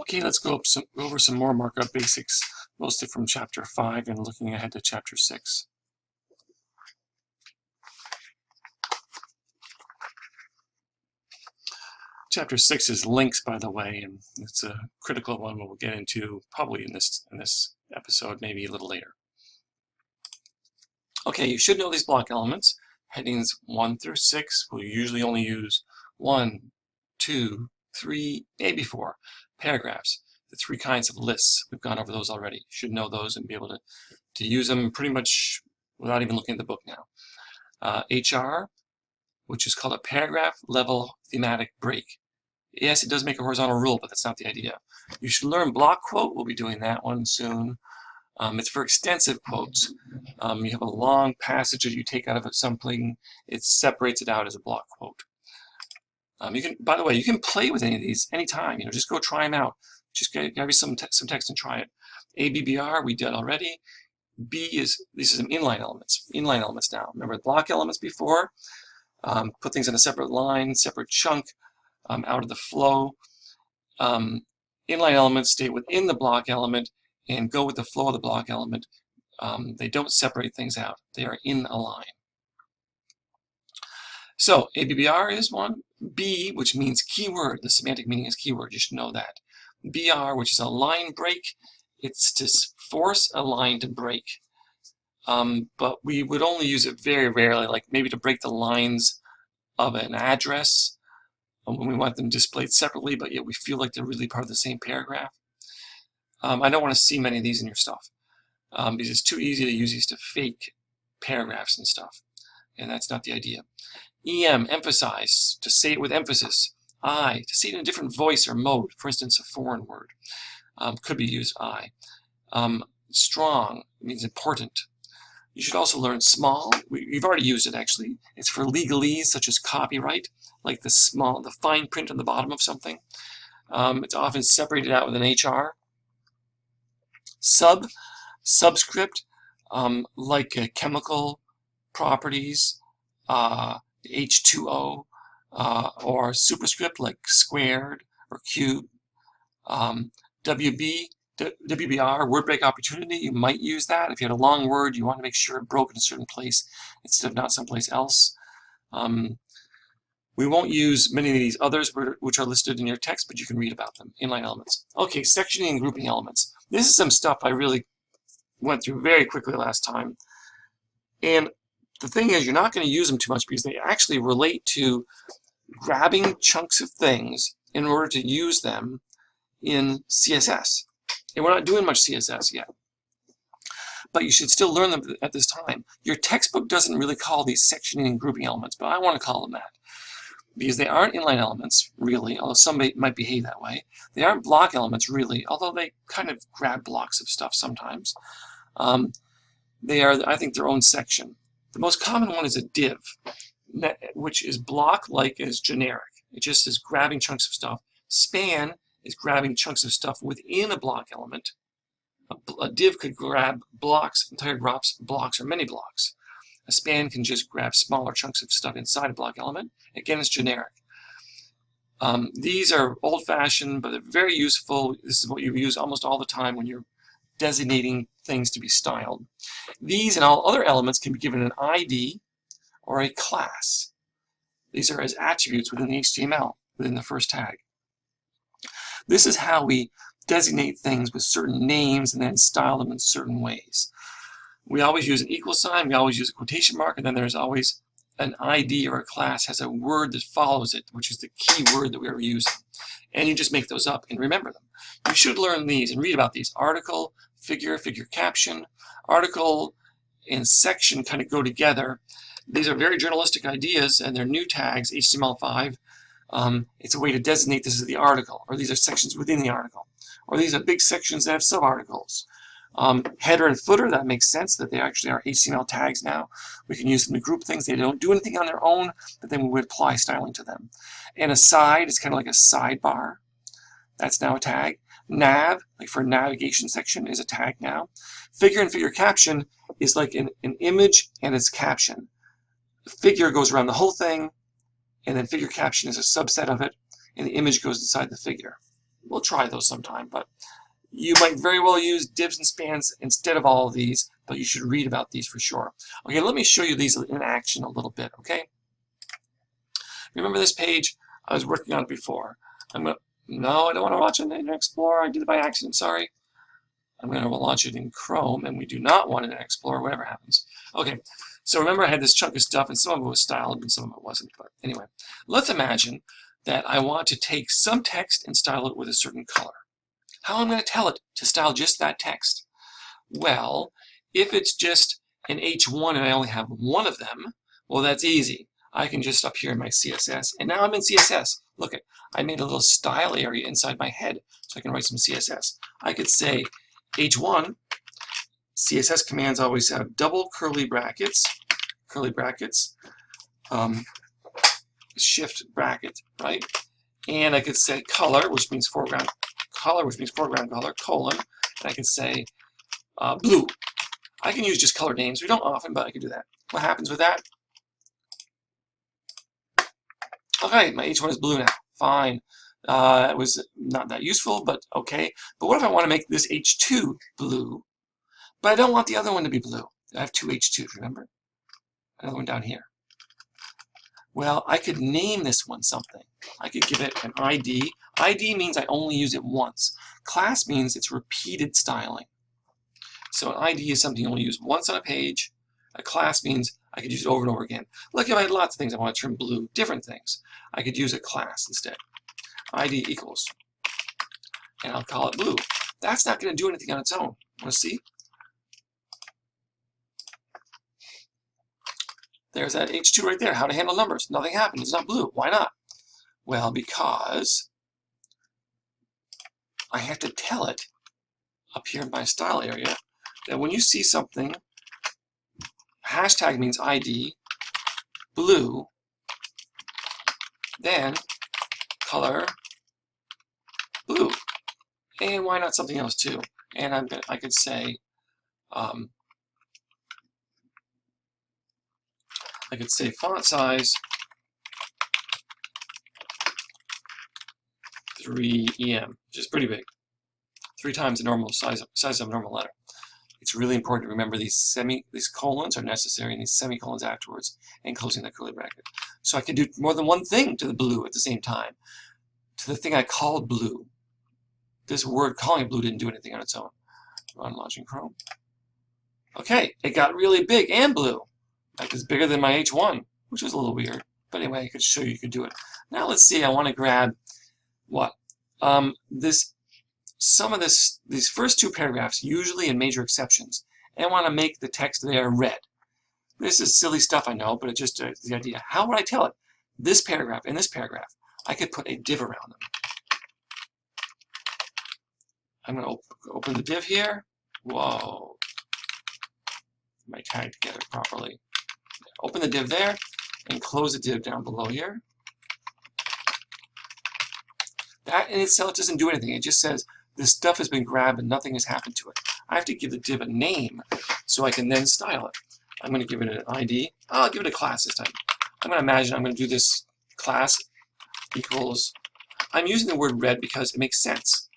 Okay, let's go over some more markup basics, mostly from Chapter 5 and looking ahead to Chapter 6. Chapter 6 is links, by the way, and it's a critical one we'll get into probably in this episode, maybe a little later. Okay, you should know these block elements. Headings 1 through 6, we'll usually only use 1, 2, 3, maybe 4 paragraphs. The 3 kinds of lists, we've gone over those already. You should know those and be able to use them pretty much without even looking at the book now. HR, which is called a paragraph level thematic break. Yes, it does make a horizontal rule, but that's not the idea. You should learn block quote. We'll be doing that one soon. It's for extensive quotes. You have a long passage that you take out of something, it separates it out as a block quote. You can, by the way, you can play with any of these anytime. Just go try them out. Just grab you some text and try it. ABBR we did already. These are some inline elements. Inline elements now. Remember block elements before. Put things in a separate line, separate chunk, out of the flow. Inline elements stay within the block element and go with the flow of the block element. They don't separate things out. They are in a line. So ABBR is one. B, which means keyword. The semantic meaning is keyword. You should know that. BR, which is a line break. It's to force a line to break. But we would only use it very rarely, like maybe to break the lines of an address when we want them displayed separately, but yet we feel like they're really part of the same paragraph. I don't want to see many of these in your stuff because it's too easy to use these to fake paragraphs and stuff, and that's not the idea. EM, emphasize, to say it with emphasis. I, to say it in a different voice or mode, for instance, a foreign word, could be used I. Strong means important. You should also learn small. We've already used it actually. It's for legalese such as copyright, like the fine print on the bottom of something. It's often separated out with an HR. Subscript, like chemical properties, H2O, or superscript like squared or cube. WBR, word break opportunity, you might use that. If you had a long word, you want to make sure it broke in a certain place instead of not someplace else. We won't use many of these others which are listed in your text, but you can read about them. Inline elements. Okay, sectioning and grouping elements. This is some stuff I really went through very quickly last time. And the thing is, you're not going to use them too much because they actually relate to grabbing chunks of things in order to use them in CSS. And we're not doing much CSS yet. But you should still learn them at this time. Your textbook doesn't really call these sectioning and grouping elements, but I want to call them that. Because they aren't inline elements, really, although some might behave that way. They aren't block elements, really, although they kind of grab blocks of stuff sometimes. They are, I think, their own section. The most common one is a div, which is block-like as generic. It just is grabbing chunks of stuff. Span is grabbing chunks of stuff within a block element. A div could grab blocks, entire blocks, or many blocks. A span can just grab smaller chunks of stuff inside a block element. Again, it's generic. These are old-fashioned, but they're very useful. This is what you use almost all the time when you're designating things to be styled. These and all other elements can be given an ID or a class. These are as attributes within the HTML, within the first tag. This is how we designate things with certain names and then style them in certain ways. We always use an equal sign, we always use a quotation mark, and then there's always an ID or a class has a word that follows it, which is the key word that we are using. And you just make those up and remember them. You should learn these and read about these. Article, figure, figure caption. Article and section kind of go together. These are very journalistic ideas, and they're new tags, HTML5. It's a way to designate this as the article, or these are sections within the article, or these are big sections that have sub-articles. Header and footer, that makes sense that they actually are HTML tags now. We can use them to group things. They don't do anything on their own, but then we would apply styling to them. And aside is kind of like a sidebar. That's now a tag. Nav, like for a navigation section, is a tag now. Figure and figure caption is like an image and its caption. The figure goes around the whole thing, and then figure caption is a subset of it, and the image goes inside the figure. We'll try those sometime, but you might very well use divs and spans instead of all of these, but you should read about these for sure. Okay, let me show you these in action a little bit, okay? Remember this page? I was working on it before. No, I don't want to launch it in Internet Explorer. I did it by accident, sorry. I'm going to launch it in Chrome, and we do not want it in Explorer, whatever happens. Okay, so remember I had this chunk of stuff, and some of it was styled, and some of it wasn't. But anyway, let's imagine that I want to take some text and style it with a certain color. How am I going to tell it to style just that text? Well, if it's just an H1 and I only have one of them, well, that's easy. I can just up here in my CSS, and now I'm in CSS. Look, I made a little style area inside my head, so I can write some CSS. I could say H1, CSS commands always have double curly brackets, shift bracket, right? And I could say color, which means foreground color, colon, and I could say blue. I can use just color names. We don't often, but I can do that. What happens with that? Okay, my H1 is blue now. Fine. It was not that useful, but okay. But what if I want to make this H2 blue, but I don't want the other one to be blue? I have two H2s, remember? Another one down here. Well, I could name this one something. I could give it an ID. ID means I only use it once. Class means it's repeated styling. So an ID is something you only use once on a page. A class means I could use it over and over again. Look, if I had lots of things I want to turn blue, different things, I could use a class instead. ID equals, and I'll call it blue. That's not going to do anything on its own. Want to see? There's that H2 right there. How to handle numbers. Nothing happened. It's not blue. Why not? Well, because I have to tell it up here in my style area that when you see something, hashtag means ID, blue, then color blue. And why not something else too? And I could say, font size 3EM, which is pretty big. 3 times the normal size of a normal letter. It's really important to remember these colons are necessary and these semicolons afterwards, and closing that curly bracket. So I can do more than one thing to the blue at the same time. To the thing I called blue. This word calling it blue didn't do anything on its own. Run launching Chrome. Okay, it got really big and blue. Like it's bigger than my H1, which was a little weird. But anyway, I could show you could do it. Now let's see, I want to grab what? These first 2 paragraphs, usually in major exceptions, and I want to make the text there red. This is silly stuff, I know, but it's just the idea. How would I tell it? This paragraph and this paragraph, I could put a div around them. I'm going to open the div here. Whoa. My tag together properly. Open the div there and close the div down below here. That in itself doesn't do anything. It just says this stuff has been grabbed and nothing has happened to it. I have to give the div a name so I can then style it. I'm going to give it an ID. I'll give it a class this time. I'm going to imagine I'm going to do this class equals. I'm using the word red because it makes sense.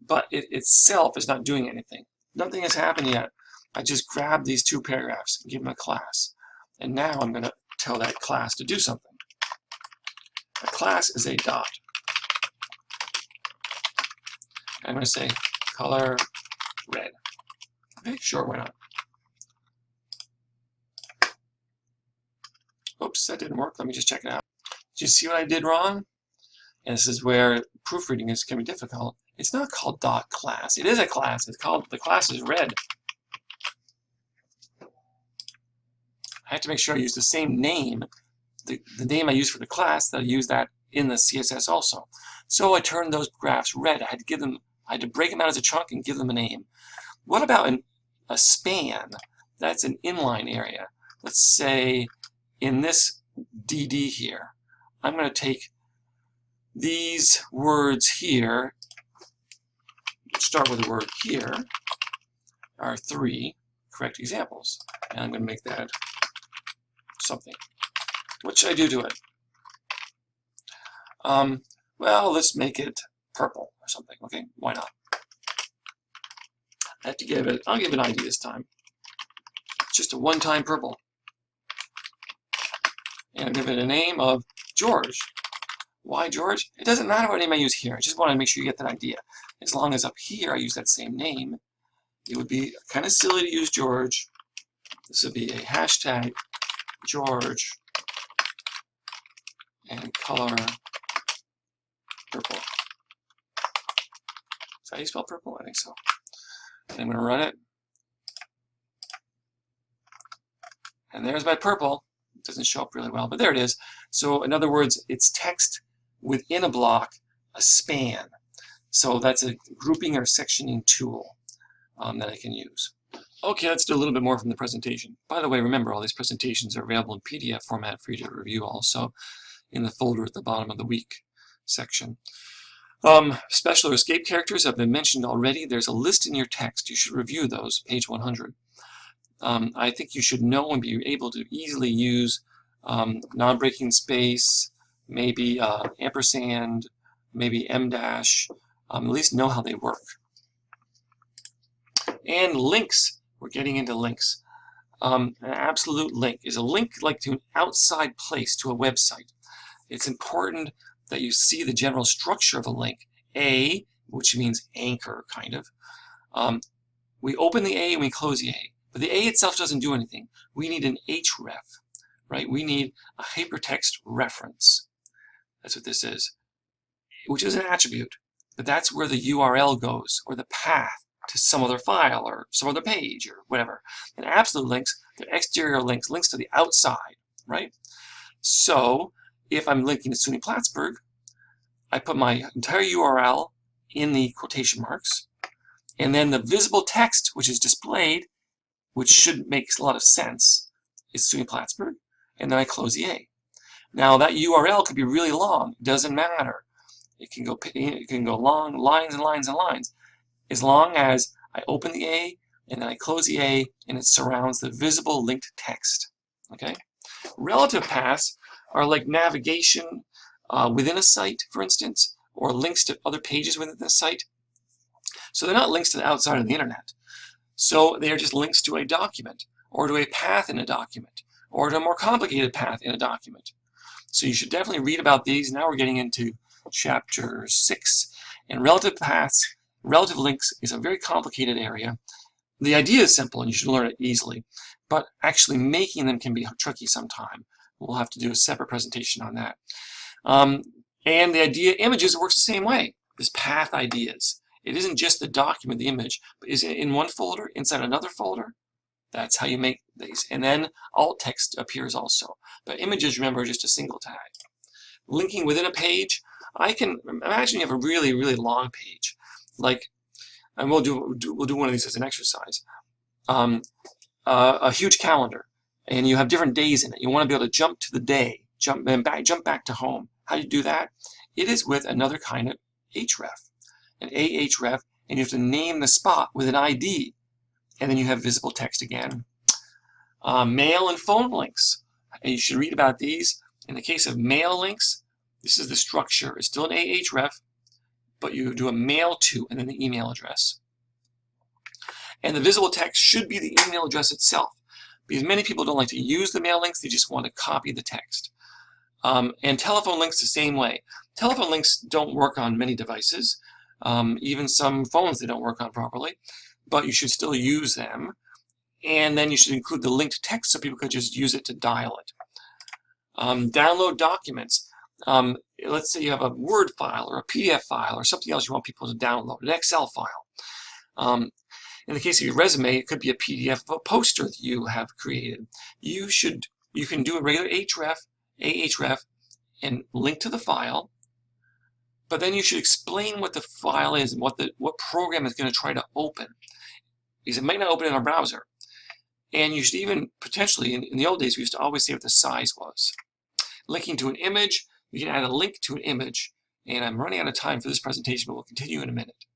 But it itself is not doing anything. Nothing has happened yet. I just grabbed these 2 paragraphs and give them a class. And now I'm going to tell that class to do something. A class is a dot. I'm going to say color red. Okay, sure, why not? Oops, that didn't work. Let me just check it out. Did you see what I did wrong? And this is where proofreading can be difficult. It's not called dot class. It is a class. It's called, the class is red. I have to make sure I use the same name, the name I use for the class, that I use that in the CSS also. So I turned those graphs red. I had to break them out as a chunk and give them a name. What about a span? That's an inline area. Let's say in this DD here, I'm going to take these words here, start with the word here, are 3 correct examples. And I'm going to make that something. What should I do to it? Well, let's make it purple or something. Okay, why not? I have to give it, I'll give it an ID this time. Just a one-time purple. And I'll give it a name of George. Why George? It doesn't matter what name I use here. I just want to make sure you get that idea. As long as up here I use that same name, it would be kind of silly to use George. This would be a hashtag George and color purple. Is that how you spell purple? I think so. And I'm going to run it. And there's my purple. It doesn't show up really well, but there it is. So in other words, it's text within a block, a span. So that's a grouping or sectioning tool that I can use. Okay, let's do a little bit more from the presentation. By the way, remember, all these presentations are available in PDF format for you to review also in the folder at the bottom of the week section. Special or escape characters have been mentioned already. There's a list in your text. You should review those, page 100. I think you should know and be able to easily use non-breaking space, maybe ampersand, maybe M dash, at least know how they work. And links, we're getting into links. An absolute link is a link like to an outside place to a website. It's important that you see the general structure of a link. A, which means anchor, kind of. We open the A and we close the A. But the A itself doesn't do anything. We need an href, right? We need a hypertext reference. That's what this is, which is an attribute. But that's where the URL goes, or the path to some other file or some other page or whatever. And absolute links, they're exterior links, links to the outside, right? So if I'm linking to SUNY Plattsburgh, I put my entire URL in the quotation marks, and then the visible text, which is displayed, which should make a lot of sense, is SUNY Plattsburgh, and then I close the A. Now that URL could be really long, doesn't matter. It can go long, lines and lines and lines, as long as I open the A and then I close the A and it surrounds the visible linked text. Okay? Relative paths are like navigation within a site, for instance, or links to other pages within the site. So they're not links to the outside of the internet. So they are just links to a document, or to a path in a document, or to a more complicated path in a document. So you should definitely read about these. Now we're getting into chapter 6. And relative paths, relative links is a very complicated area. The idea is simple and you should learn it easily, but actually making them can be tricky sometime. We'll have to do a separate presentation on that. And the idea images works the same way. This path ideas. It isn't just the document, the image, but is it in one folder, inside another folder? That's how you make these. And then alt text appears also. But images, remember, are just a single tag. Linking within a page, I can imagine you have a really, really long page. Like, and we'll do one of these as an exercise. A huge calendar, and you have different days in it. You want to be able to jump to the day, jump back to home. How do you do that? It is with another kind of href. An ahref, and you have to name the spot with an ID, and then you have visible text again. Mail and phone links, and you should read about these. In the case of mail links, this is the structure. It's still an ahref, but you do a mail to and then the email address. And the visible text should be the email address itself, because many people don't like to use the mail links, they just want to copy the text. And telephone links the same way. Telephone links don't work on many devices. Even some phones they don't work on properly, but you should still use them. And then you should include the linked text so people could just use it to dial it. Download documents. Let's say you have a Word file or a PDF file or something else you want people to download, an Excel file. In the case of your resume, it could be a PDF of a poster that you have created. You can do a regular ahref, and link to the file. But then you should explain what the file is and what program is going to try to open, because it might not open in a browser. And you should even potentially, in the old days, we used to always say what the size was. Linking to an image, you can add a link to an image. And I'm running out of time for this presentation, but we'll continue in a minute.